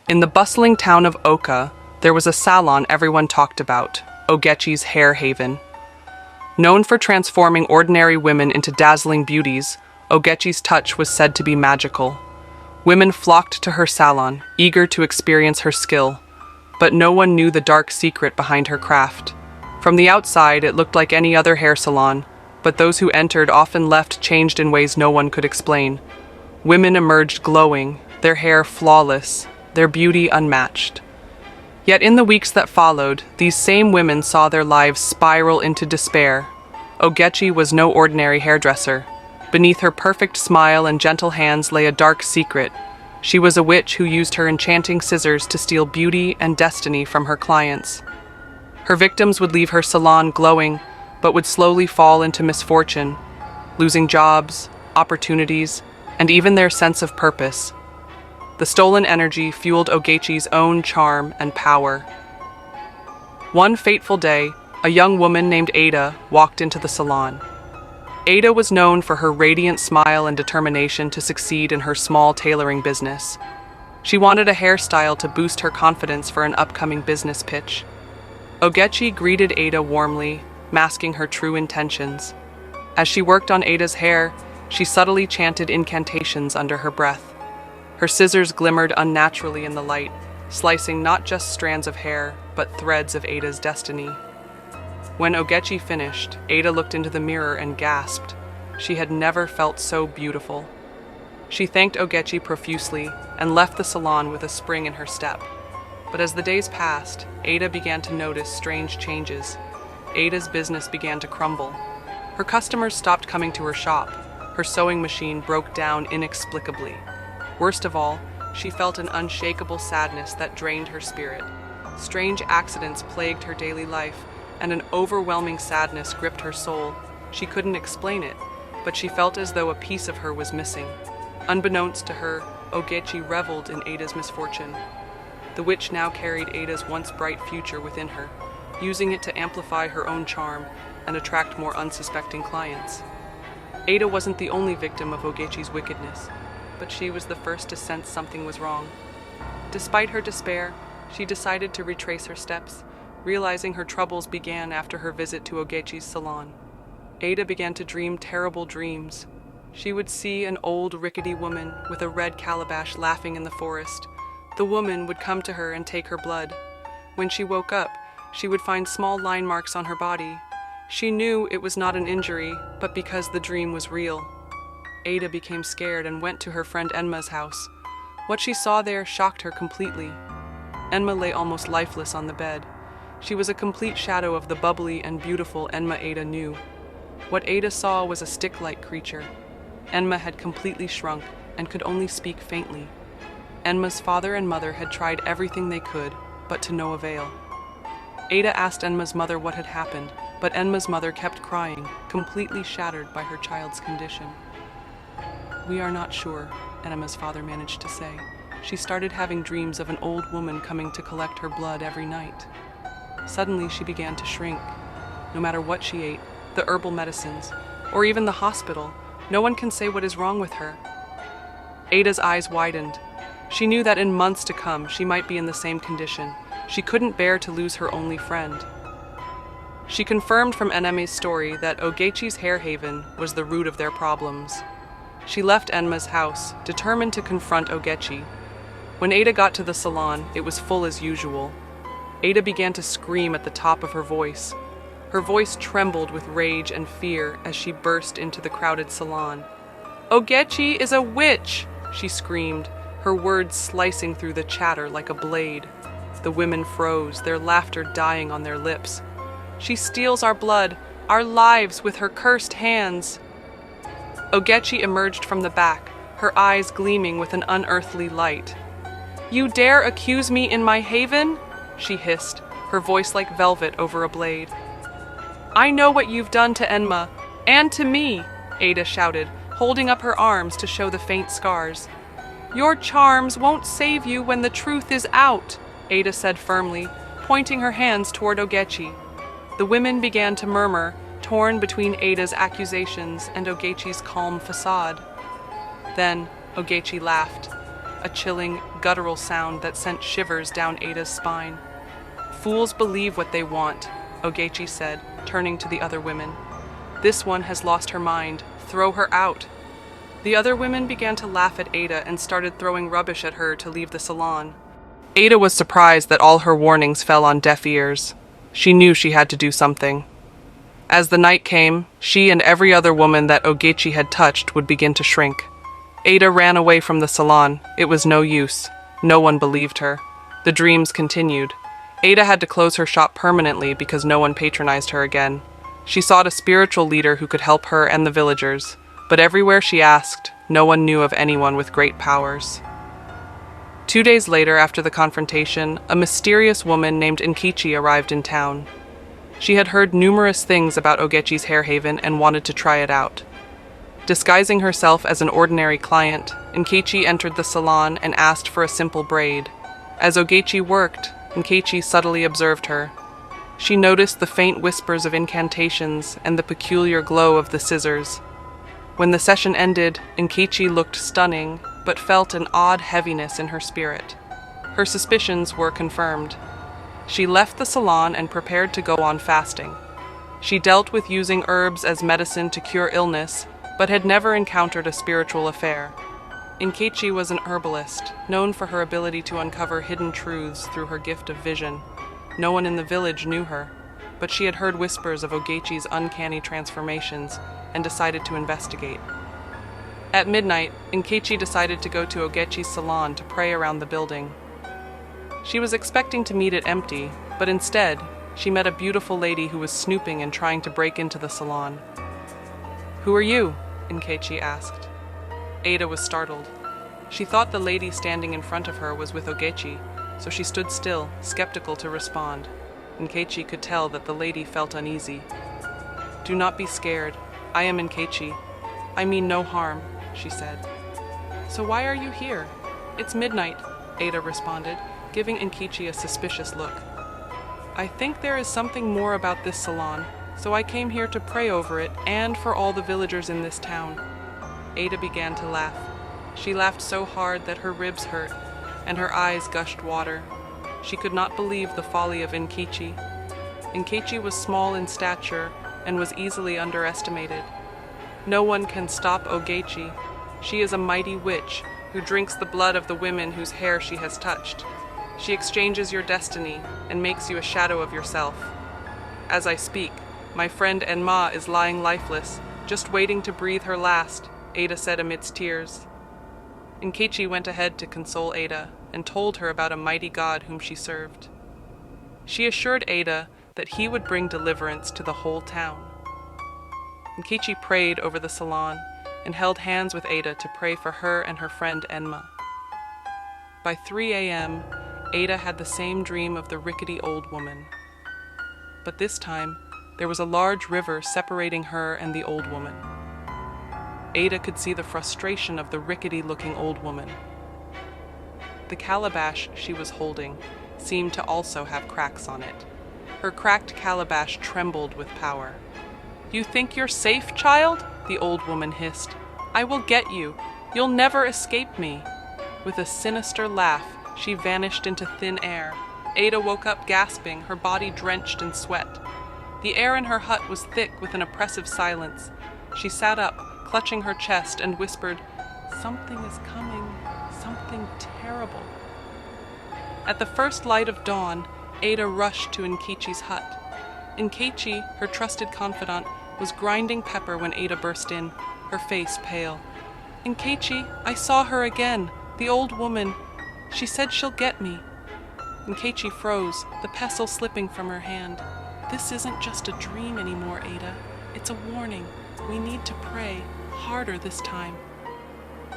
In the bustling town of Oka, there was a salon everyone talked about, Ogechi's Hair Haven. Known for transforming ordinary women into dazzling beauties, Ogechi's touch was said to be magical. Women flocked to her salon, eager to experience her skill, but no one knew the dark secret behind her craft. From the outside, it looked like any other hair salon, but those who entered often left changed in ways no one could explain. Women emerged glowing, their hair flawless, their beauty unmatched. Yet in the weeks that followed, these same women saw their lives spiral into despair. Ogechi was no ordinary hairdresser. Beneath her perfect smile and gentle hands lay a dark secret. She was a witch who used her enchanting scissors to steal beauty and destiny from her clients. Her victims would leave her salon glowing, but would slowly fall into misfortune, losing jobs, opportunities, and even their sense of purpose. The stolen energy fueled Ogechi's own charm and power. One fateful day, a young woman named Ada walked into the salon. Ada was known for her radiant smile and determination to succeed in her small tailoring business. She wanted a hairstyle to boost her confidence for an upcoming business pitch. Ogechi greeted Ada warmly, masking her true intentions. As she worked on Ada's hair, she subtly chanted incantations under her breath. Her scissors glimmered unnaturally in the light, slicing not just strands of hair, but threads of Ada's destiny. When Ogechi finished, Ada looked into the mirror and gasped. She had never felt so beautiful. She thanked Ogechi profusely and left the salon with a spring in her step. But as the days passed, Ada began to notice strange changes. Ada's business began to crumble. Her customers stopped coming to her shop. Her sewing machine broke down inexplicably. Worst of all, she felt an unshakable sadness that drained her spirit. Strange accidents plagued her daily life, and an overwhelming sadness gripped her soul. She couldn't explain it, but she felt as though a piece of her was missing. Unbeknownst to her, Ogechi reveled in Ada's misfortune. The witch now carried Ada's once bright future within her, using it to amplify her own charm and attract more unsuspecting clients. Ada wasn't the only victim of Ogechi's wickedness, but she was the first to sense something was wrong. Despite her despair, she decided to retrace her steps, realizing her troubles began after her visit to Ogechi's salon. Ada began to dream terrible dreams. She would see an old, rickety woman with a red calabash laughing in the forest. The woman would come to her and take her blood. When she woke up, she would find small line marks on her body. She knew it was not an injury, but because the dream was real. Ada became scared and went to her friend Enma's house. What she saw there shocked her completely. Enma lay almost lifeless on the bed. She was a complete shadow of the bubbly and beautiful Enma Ada knew. What Ada saw was a stick-like creature. Enma had completely shrunk and could only speak faintly. Enma's father and mother had tried everything they could, but to no avail. Ada asked Enma's mother what had happened, but Enma's mother kept crying, completely shattered by her child's condition. "We are not sure," Enma's father managed to say. She started having dreams of an old woman coming to collect her blood every night. Suddenly she began to shrink. No matter what she ate, the herbal medicines, or even the hospital, no one can say what is wrong with her. Ada's eyes widened. She knew that in months to come she might be in the same condition. She couldn't bear to lose her only friend. She confirmed from Enma's story that Ogechi's Hair Haven was the root of their problems. She left Enma's house, determined to confront Ogechi. When Ada got to the salon, it was full as usual. Ada began to scream at the top of her voice. Her voice trembled with rage and fear as she burst into the crowded salon. "Ogechi is a witch!" she screamed, her words slicing through the chatter like a blade. The women froze, their laughter dying on their lips. "She steals our blood, our lives with her cursed hands." Ogechi emerged from the back, her eyes gleaming with an unearthly light. "You dare accuse me in my haven?" she hissed, her voice like velvet over a blade. "I know what you've done to Enma, and to me," Ada shouted, holding up her arms to show the faint scars. "Your charms won't save you when the truth is out," Ada said firmly, pointing her hands toward Ogechi. The women began to murmur, torn between Ada's accusations and Ogechi's calm facade. Then Ogechi laughed, a chilling, guttural sound that sent shivers down Ada's spine. "Fools believe what they want," Ogechi said, turning to the other women. "This one has lost her mind. Throw her out." The other women began to laugh at Ada and started throwing rubbish at her to leave the salon. Ada was surprised that all her warnings fell on deaf ears. She knew she had to do something. As the night came, she and every other woman that Ogechi had touched would begin to shrink. Ada ran away from the salon. It was no use. No one believed her. The dreams continued. Ada had to close her shop permanently because no one patronized her again. She sought a spiritual leader who could help her and the villagers, but everywhere she asked, no one knew of anyone with great powers. 2 days later, after the confrontation, a mysterious woman named Nkichi arrived in town. She had heard numerous things about Ogechi's hair haven and wanted to try it out. Disguising herself as an ordinary client, Nkichi entered the salon and asked for a simple braid. As Ogechi worked, Nkichi subtly observed her. She noticed the faint whispers of incantations and the peculiar glow of the scissors. When the session ended, Nkichi looked stunning, but felt an odd heaviness in her spirit. Her suspicions were confirmed. She left the salon and prepared to go on fasting. She dealt with using herbs as medicine to cure illness, but had never encountered a spiritual affair. Nkichi was an herbalist, known for her ability to uncover hidden truths through her gift of vision. No one in the village knew her, but she had heard whispers of Ogechi's uncanny transformations and decided to investigate. At midnight, Nkichi decided to go to Ogechi's salon to pray around the building. She was expecting to meet it empty, but instead, she met a beautiful lady who was snooping and trying to break into the salon. "Who are you?" Nkichi asked. Ada was startled. She thought the lady standing in front of her was with Ogechi, so she stood still, skeptical to respond. Nkichi could tell that the lady felt uneasy. "Do not be scared. I am Nkichi. I mean no harm," she said. "So why are you here?" "It's midnight," Ada responded, giving Nkichi a suspicious look. "I think there is something more about this salon, so I came here to pray over it and for all the villagers in this town." Ada began to laugh. She laughed so hard that her ribs hurt, and her eyes gushed water. She could not believe the folly of Nkichi. Nkichi was small in stature and was easily underestimated. No one can stop Ogechi. She is a mighty witch who drinks the blood of the women whose hair she has touched. She exchanges your destiny and makes you a shadow of yourself. As I speak, my friend Enma is lying lifeless, just waiting to breathe her last, Ada said amidst tears. Nkichi went ahead to console Ada and told her about a mighty god whom she served. She assured Ada that he would bring deliverance to the whole town. Nkichi prayed over the salon and held hands with Ada to pray for her and her friend Enma. By 3 a.m., Ada had the same dream of the rickety old woman. But this time, there was a large river separating her and the old woman. Ada could see the frustration of the rickety-looking old woman. The calabash she was holding seemed to also have cracks on it. Her cracked calabash trembled with power. "You think you're safe, child?" the old woman hissed. "I will get you. You'll never escape me." With a sinister laugh, she vanished into thin air. Ada woke up gasping, her body drenched in sweat. The air in her hut was thick with an oppressive silence. She sat up, clutching her chest, and whispered, "Something is coming, something terrible." At the first light of dawn, Ada rushed to Nkichi's hut. Nkichi, her trusted confidant, was grinding pepper when Ada burst in, her face pale. "Nkichi, I saw her again, the old woman. She said she'll get me." Nkichi froze, the pestle slipping from her hand. "This isn't just a dream anymore, Ada. It's a warning. We need to pray, harder this time."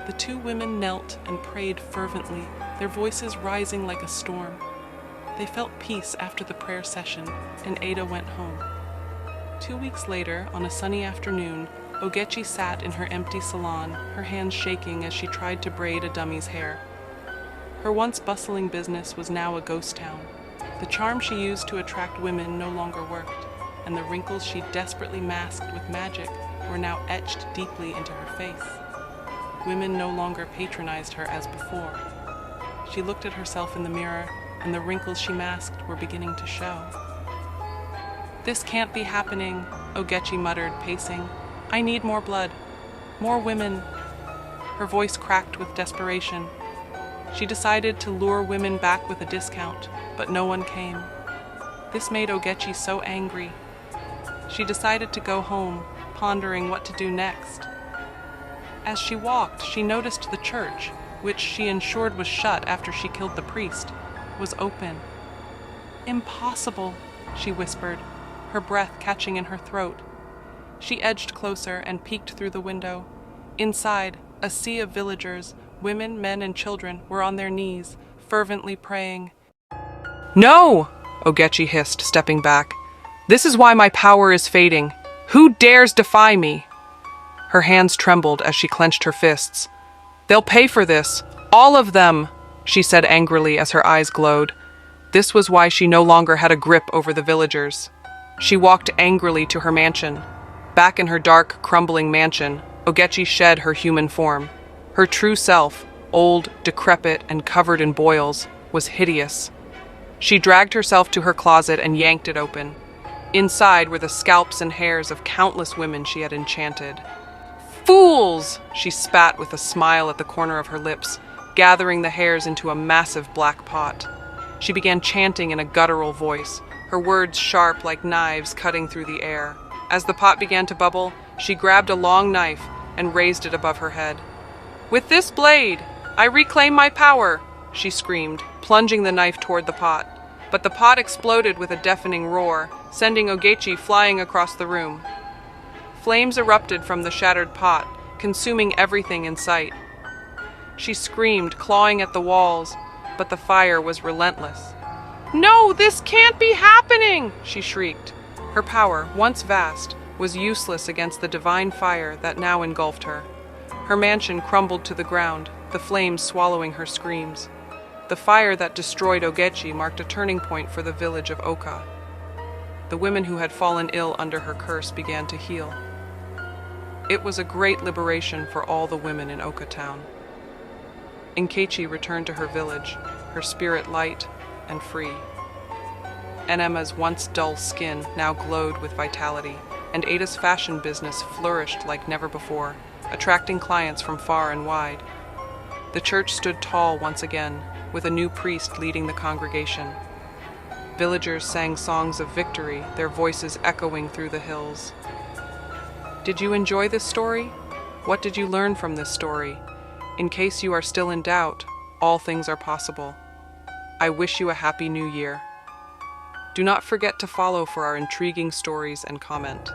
The two women knelt and prayed fervently, their voices rising like a storm. They felt peace after the prayer session, and Ada went home. 2 weeks later, on a sunny afternoon, Ogechi sat in her empty salon, her hands shaking as she tried to braid a dummy's hair. Her once bustling business was now a ghost town. The charm she used to attract women no longer worked, and the wrinkles she desperately masked with magic were now etched deeply into her face. Women no longer patronized her as before. She looked at herself in the mirror, and the wrinkles she masked were beginning to show. "This can't be happening," Ogechi muttered, pacing. "I need more blood. More women." Her voice cracked with desperation. She decided to lure women back with a discount, but no one came. This made Ogechi so angry. She decided to go home, pondering what to do next. As she walked, she noticed the church, which she ensured was shut after she killed the priest, was open. "Impossible," she whispered, her breath catching in her throat. She edged closer and peeked through the window. Inside, a sea of villagers, women, men, and children, were on their knees, fervently praying. "No!" Ogechi hissed, stepping back. "This is why my power is fading. Who dares defy me?" Her hands trembled as she clenched her fists. "They'll pay for this. All of them," she said angrily as her eyes glowed. This was why she no longer had a grip over the villagers. She walked angrily to her mansion. Back in her dark, crumbling mansion, Ogechi shed her human form. Her true self, old, decrepit, and covered in boils, was hideous. She dragged herself to her closet and yanked it open. Inside were the scalps and hairs of countless women she had enchanted. "Fools!" she spat with a smile at the corner of her lips, gathering the hairs into a massive black pot. She began chanting in a guttural voice, her words sharp like knives cutting through the air. As the pot began to bubble, she grabbed a long knife and raised it above her head. "With this blade, I reclaim my power!" she screamed, plunging the knife toward the pot. But the pot exploded with a deafening roar, sending Ogechi flying across the room. Flames erupted from the shattered pot, consuming everything in sight. She screamed, clawing at the walls, but the fire was relentless. "No, this can't be happening!" she shrieked. Her power, once vast, was useless against the divine fire that now engulfed her. Her mansion crumbled to the ground, the flames swallowing her screams. The fire that destroyed Ogechi marked a turning point for the village of Oka. The women who had fallen ill under her curse began to heal. It was a great liberation for all the women in Oka town. Nkechi returned to her village, her spirit light and free. Enema's once dull skin now glowed with vitality, and Ada's fashion business flourished like never before, attracting clients from far and wide. The church stood tall once again, with a new priest leading the congregation. Villagers sang songs of victory, their voices echoing through the hills. Did you enjoy this story? What did you learn from this story? In case you are still in doubt, all things are possible. I wish you a happy new year. Do not forget to follow for our intriguing stories and comment.